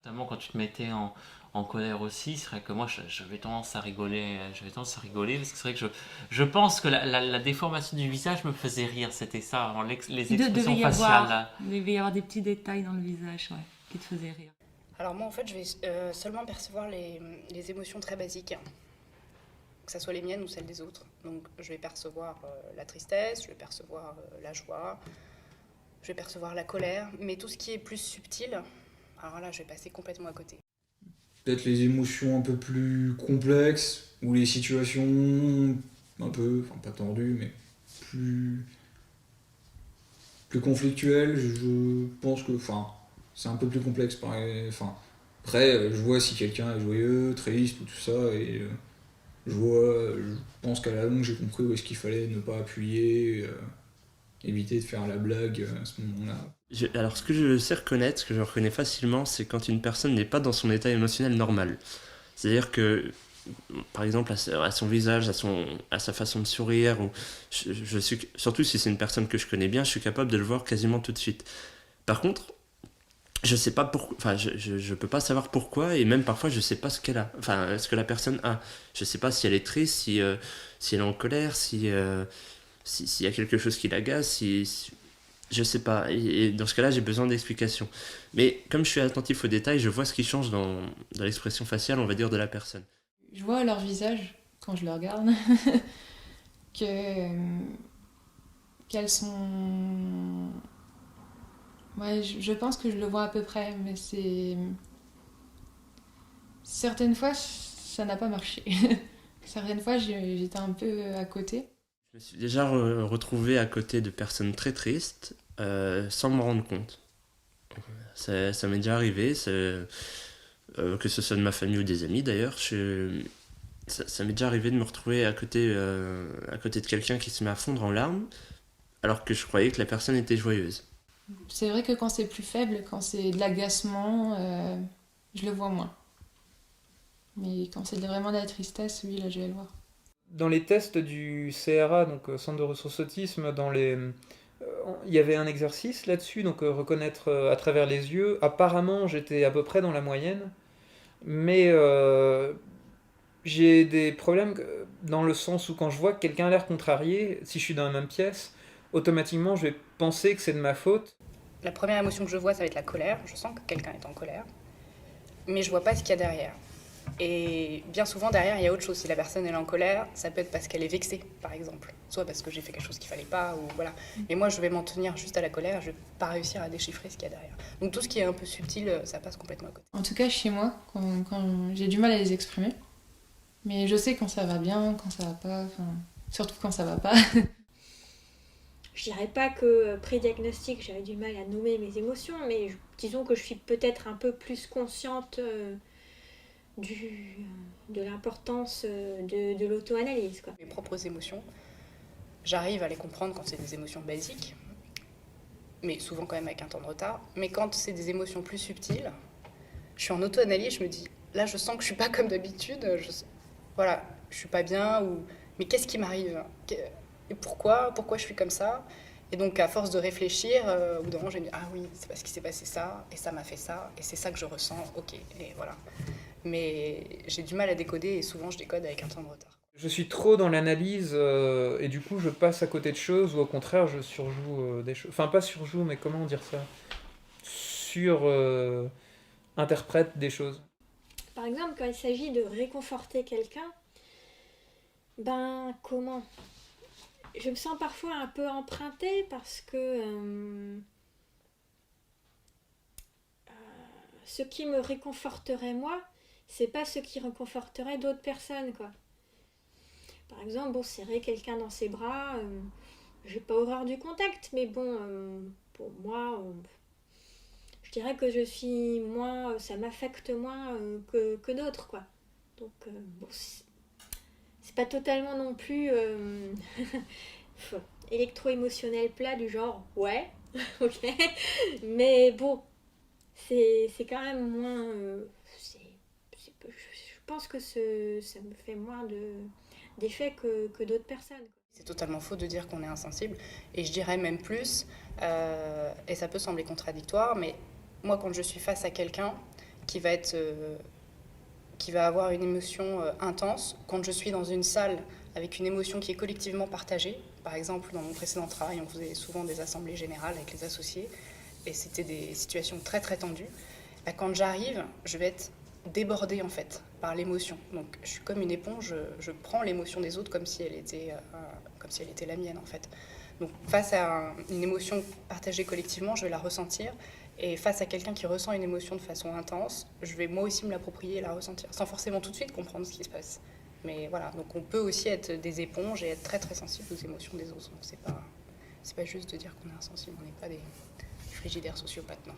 Notamment quand tu te mettais en colère aussi, c'est vrai que moi j'avais tendance à rigoler, parce que c'est vrai que je pense que la déformation du visage me faisait rire, c'était ça, les Devait expressions y faciales avoir, là. il devait y avoir des petits détails dans le visage, ouais, qui te faisaient rire. Alors moi, en fait, je vais seulement percevoir les émotions très basiques, que ce soit les miennes ou celles des autres. Donc je vais percevoir la tristesse, je vais percevoir la joie, je vais percevoir la colère, mais tout ce qui est plus subtil, alors là, je vais passer complètement à côté. Peut-être les émotions un peu plus complexes, ou les situations un peu, enfin pas tendues, mais plus, plus conflictuelles, je pense que, enfin, c'est un peu plus complexe. Enfin, après, je vois si quelqu'un est joyeux, triste ou tout ça, et je pense qu'à la longue, j'ai compris où est-ce qu'il fallait ne pas appuyer, éviter de faire la blague à ce moment-là. Alors, ce que je sais reconnaître, ce que je reconnais facilement, c'est quand une personne n'est pas dans son état émotionnel normal. C'est-à-dire que, par exemple, à son visage, à sa façon de sourire, ou surtout si c'est une personne que je connais bien, je suis capable de le voir quasiment tout de suite. Par contre, je sais pas pourquoi, enfin, je peux pas savoir pourquoi, et même parfois, je sais pas ce qu'elle a, enfin, ce que la personne a. Je sais pas si elle est triste, si elle est en colère, s'il y a quelque chose qui l'agace, je sais pas. Et dans ce cas-là, j'ai besoin d'explications. Mais comme je suis attentif aux détails, je vois ce qui change dans l'expression faciale, on va dire, de la personne. Je vois à leur visage, quand je les regarde, que, qu'elles sont... Ouais, je pense que je le vois à peu près, mais c'est... Certaines fois, ça n'a pas marché. Certaines fois, j'étais un peu à côté. Je me suis déjà retrouvé à côté de personnes très tristes, sans m'en rendre compte. Ça m'est déjà arrivé, que ce soit de ma famille ou des amis d'ailleurs. Ça m'est déjà arrivé de me retrouver à côté de quelqu'un qui se met à fondre en larmes, alors que je croyais que la personne était joyeuse. C'est vrai que quand c'est plus faible, quand c'est de l'agacement, je le vois moins. Mais quand c'est vraiment de la tristesse, oui, là, je vais le voir. Dans les tests du CRA, donc Centre de ressources autisme, il y avait un exercice là-dessus, donc reconnaître à travers les yeux. Apparemment, j'étais à peu près dans la moyenne, mais j'ai des problèmes dans le sens où quand je vois que quelqu'un a l'air contrarié, si je suis dans la même pièce, automatiquement je vais penser que c'est de ma faute. La première émotion que je vois, ça va être la colère. Je sens que quelqu'un est en colère, mais je vois pas ce qu'il y a derrière. Et bien souvent, derrière, il y a autre chose. Si la personne elle est en colère, ça peut être parce qu'elle est vexée, par exemple. Soit parce que j'ai fait quelque chose qu'il fallait pas, ou voilà. Et moi, je vais m'en tenir juste à la colère, je vais pas réussir à déchiffrer ce qu'il y a derrière. Donc tout ce qui est un peu subtil, ça passe complètement à côté. En tout cas, chez moi, quand j'ai du mal à les exprimer. Mais je sais quand ça va bien, quand ça va pas, enfin, surtout quand ça va pas. Je dirais pas que pré-diagnostic, j'avais du mal à nommer mes émotions, mais disons que je suis peut-être un peu plus consciente du, de l'importance de l'auto-analyse, quoi. Mes propres émotions, j'arrive à les comprendre quand c'est des émotions basiques, mais souvent quand même avec un temps de retard. Mais quand c'est des émotions plus subtiles, je suis en auto-analyse, je me dis, là je sens que je suis pas comme d'habitude, voilà, je suis pas bien, ou mais qu'est-ce qui m'arrive? Et pourquoi je suis comme ça? Et donc à force de réfléchir, au bout d'un moment je me dis, ah oui, c'est parce qu'il s'est passé ça, et ça m'a fait ça, et c'est ça que je ressens, ok, et voilà. Mais j'ai du mal à décoder, et souvent je décode avec un temps de retard. Je suis trop dans l'analyse et du coup je passe à côté de choses ou au contraire je surjoue des choses. Enfin pas surjoue mais comment dire ça? Sur interprète des choses. Par exemple, quand il s'agit de réconforter quelqu'un, ben comment? Je me sens parfois un peu empruntée parce que ce qui me réconforterait moi, c'est pas ce qui réconforterait d'autres personnes, quoi. Par exemple, bon, serrer quelqu'un dans ses bras, j'ai pas horreur du contact, mais bon, pour moi, je dirais que je suis moins, ça m'affecte moins que d'autres, quoi. Donc, bon, c'est pas totalement non plus électro-émotionnel plat du genre, ouais, ok, mais bon, c'est quand même moins, je pense que ça me fait moins d'effet que d'autres personnes. C'est totalement faux de dire qu'on est insensible. Et je dirais même plus, et ça peut sembler contradictoire, mais moi quand je suis face à quelqu'un qui va avoir une émotion intense quand je suis dans une salle avec une émotion qui est collectivement partagée. Par exemple, dans mon précédent travail, on faisait souvent des assemblées générales avec les associés, et c'était des situations très très tendues. Là, quand j'arrive, je vais être débordée en fait par l'émotion. Donc je suis comme une éponge, je prends l'émotion des autres comme si elle était la mienne en fait. Donc face à une émotion partagée collectivement, je vais la ressentir. Et face à quelqu'un qui ressent une émotion de façon intense, je vais moi aussi me l'approprier et la ressentir, sans forcément tout de suite comprendre ce qui se passe. Mais voilà, donc on peut aussi être des éponges et être très très sensible aux émotions des autres. Donc c'est pas juste de dire qu'on est insensible, on n'est pas des frigidaires sociopathes, non.